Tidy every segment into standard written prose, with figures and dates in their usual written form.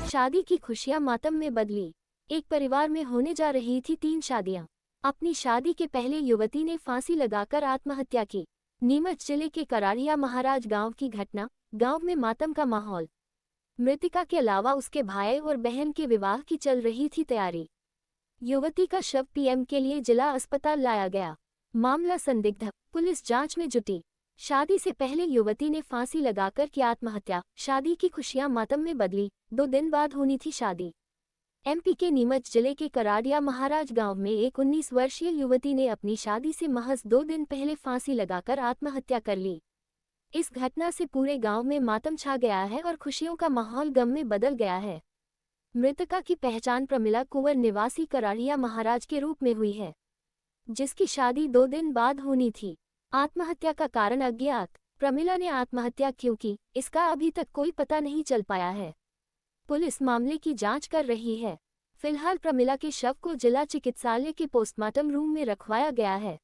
शादी की खुशियां मातम में बदली। एक परिवार में होने जा रही थी 3 शादियां। अपनी शादी के पहले युवती ने फांसी लगाकर आत्महत्या की। नीमच जिले के कराड़िया महाराज गांव की घटना। गांव में मातम का माहौल। मृतिका के अलावा उसके भाई और बहन के विवाह की चल रही थी तैयारी। युवती का शव पीएम के लिए जिला अस्पताल लाया गया। मामला संदिग्ध, पुलिस जांच में जुटी। शादी से पहले युवती ने फांसी लगाकर की आत्महत्या। शादी की खुशियां मातम में बदली। 2 दिन बाद होनी थी शादी। एमपी के नीमच जिले के कराड़िया महाराज गांव में एक 19 वर्षीय युवती ने अपनी शादी से महज 2 दिन पहले फांसी लगाकर आत्महत्या कर ली। इस घटना से पूरे गांव में मातम छा गया है और खुशियों का माहौल गम में बदल गया है। मृतका की पहचान प्रमिला कुंवर निवासी कराड़िया महाराज के रूप में हुई है, जिसकी शादी 2 दिन बाद होनी थी। आत्महत्या का कारण अज्ञात। प्रमिला ने आत्महत्या क्यों की, इसका अभी तक कोई पता नहीं चल पाया है। पुलिस मामले की जांच कर रही है। फिलहाल प्रमिला के शव को जिला चिकित्सालय के पोस्टमार्टम रूम में रखवाया गया है।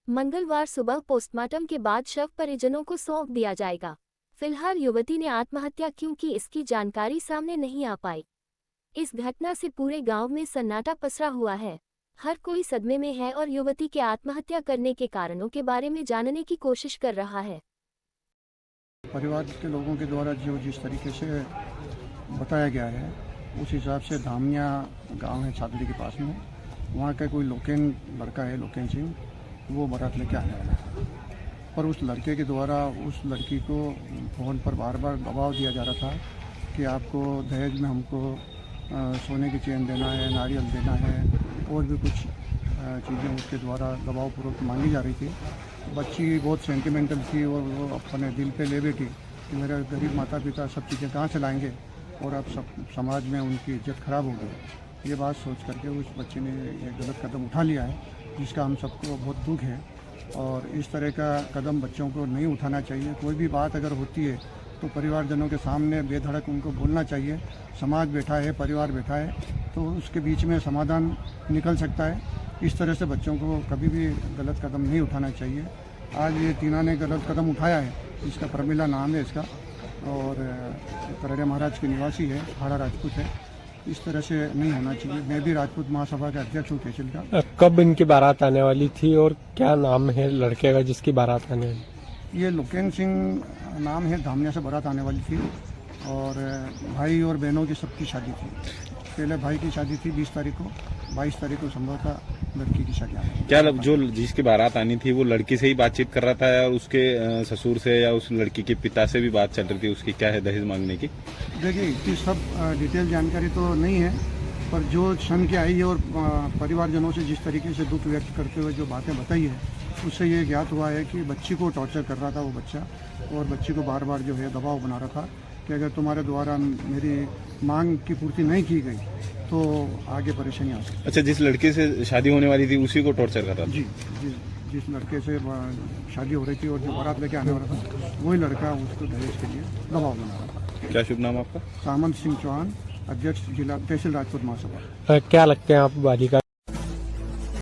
मंगलवार सुबह पोस्टमार्टम के बाद शव परिजनों को सौंप दिया जाएगा। फिलहाल युवती ने आत्महत्या क्यों की, इसकी जानकारी सामने नहीं आ पाई। इस घटना से पूरे गांव में सन्नाटा पसरा हुआ है। हर कोई सदमे में है और युवती के आत्महत्या करने के कारणों के बारे में जानने की कोशिश कर रहा है। परिवार के लोगों के द्वारा जो जिस तरीके से बताया गया है, उस हिसाब से धामनिया गांव है छादली के पास में, वहाँ का कोई लोकेन लड़का है, लोकेन सिंह, वो बारात लेके आने वाला है। पर उस लड़के के द्वारा उस लड़की को फ़ोन पर बार बार दबाव दिया जा रहा था कि आपको दहेज में हमको सोने की चेन देना है, नारियल देना है, और भी कुछ चीज़ें उसके द्वारा दबावपूर्वक मांगी जा रही थी। बच्ची बहुत सेंटिमेंटल थी और वो अपने दिल पे ले बैठी कि मेरे गरीब माता पिता सब चीज़ें कहाँ से लाएंगे और अब सब समाज में उनकी इज्जत खराब हो गई। ये बात सोच करके उस बच्चे ने एक गलत कदम उठा लिया है, जिसका हम सबको बहुत दुख है। और इस तरह का कदम बच्चों को नहीं उठाना चाहिए। कोई भी बात अगर होती है तो परिवारजनों के सामने बेधड़क उनको बोलना चाहिए। समाज बैठा है, परिवार बैठा है, तो उसके बीच में समाधान निकल सकता है। इस तरह से बच्चों को कभी भी गलत कदम नहीं उठाना चाहिए। आज ये तीना ने गलत कदम उठाया है, इसका प्रमिला नाम है इसका, और कराड़िया महाराज के निवासी है, हाड़ा राजपूत है। इस तरह से नहीं होना चाहिए। मैं भी राजपूत महासभा का अध्यक्ष हूँ तहसील का। कब इनकी बारात आने वाली थी और क्या नाम है लड़के का जिसकी बारात आने वाली? ये लोकेन सिंह नाम है, धामनिया से बारात आने वाली थी और भाई और बहनों की सबकी शादी थी। पहले भाई की शादी थी 20 तारीख को, 22 तारीख को संभवतः लड़की की शादी आनी। क्या जो जिसकी बारात आनी थी वो लड़की से ही बातचीत कर रहा था या उसके ससुर से या उस लड़की के पिता से भी बात चल रही थी? उसकी क्या है दहेज मांगने की? देखिए, इतनी सब डिटेल जानकारी तो नहीं है, पर जो सुन के आई है और परिवारजनों से जिस तरीके से दुख व्यक्त करते हुए जो बातें बताई है, उससे ये ज्ञात हुआ है कि बच्ची को टॉर्चर कर रहा था वो बच्चा, और बच्ची को बार बार जो है दबाव बना रहा था कि अगर तुम्हारे द्वारा मेरी मांग की पूर्ति नहीं की गई तो आगे परेशानी आ सकती। अच्छा, जिस लड़के से शादी होने वाली थी उसी को टॉर्चर कर रहा था? जी, जिस लड़के से शादी हो रही थी और जो बारात लेके आने वाला था, वही लड़का उसको दहेज के लिए दबाव बना रहा था। क्या शुभ नाम आपका? सामंत सिंह चौहान, अध्यक्ष जिला तहसील राजपूत महासभा। क्या लगते हैं आप बालिका